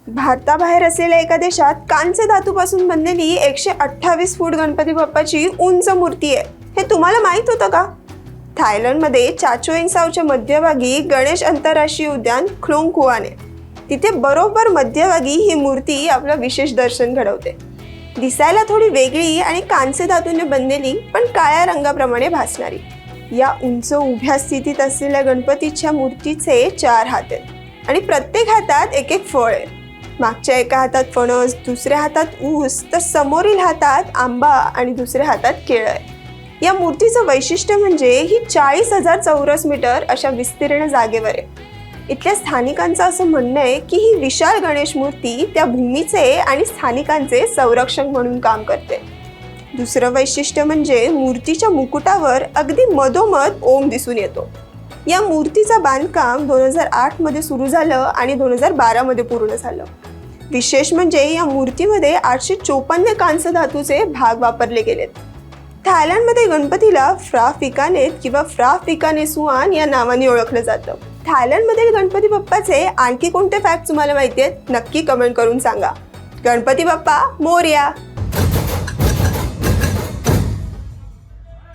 भारताबाहेर असलेल्या एका देशात कांस्य धातूपासून बनलेली 128 फूट गणपती बाप्पाची उंच मूर्ती आहे. हे तुम्हाला माहित होतं का? थायलंडमध्ये चाचोएंगसावच्या मध्यभागी गणेश आंतरराष्ट्रीय उद्यान क्लोंग कुआन आहे. तिथे बरोबर मध्यभागी ही मूर्ती आपलं विशेष दर्शन घडवते. दिसायला थोडी वेगळी आणि कांस्य धातूने बनलेली पण काळ्या रंगाप्रमाणे भासणारी. या उंच उभ्या स्थितीत असलेल्या गणपतीच्या मूर्तीचे 4 हात आहेत आणि प्रत्येक हातात एक एक फळ आहे. मागच्या एका हातात फणस, दुसऱ्या हातात ऊस, तर समोरील हातात आंबा आणि दुसऱ्या हातात केळं आहे. या मूर्तीचं वैशिष्ट्य म्हणजे ही 40,000 चौरस मीटर अशा विस्तीर्ण जागेवर आहे. इथल्या स्थानिकांचं असं म्हणणं आहे की ही विशाल गणेश मूर्ती त्या भूमीचे आणि स्थानिकांचे संरक्षक म्हणून काम करते. दुसरं वैशिष्ट्य म्हणजे मूर्तीच्या मुकुटावर अगदी मधोमध ओम दिसून येतो. या मूर्तीचं बांधकाम 2008 मध्ये सुरू झालं आणि 2012 मध्ये पूर्ण झालं. विशेष म्हणजे या मूर्तीमध्ये 854 कांस्य धातूचे भाग वापरले गेलेत. थायलंडमध्ये गणपतीला फ्रा फिकानेत किंवा फ्रा फिकानेसुआन या नावाने ओळखलं जातं. थायलंडमधील गणपती बाप्पाचे आणखी कोणते फॅक्ट तुम्हाला माहिती आहेत? नक्की कमेंट करून सांगा. गणपती बाप्पा मोरया.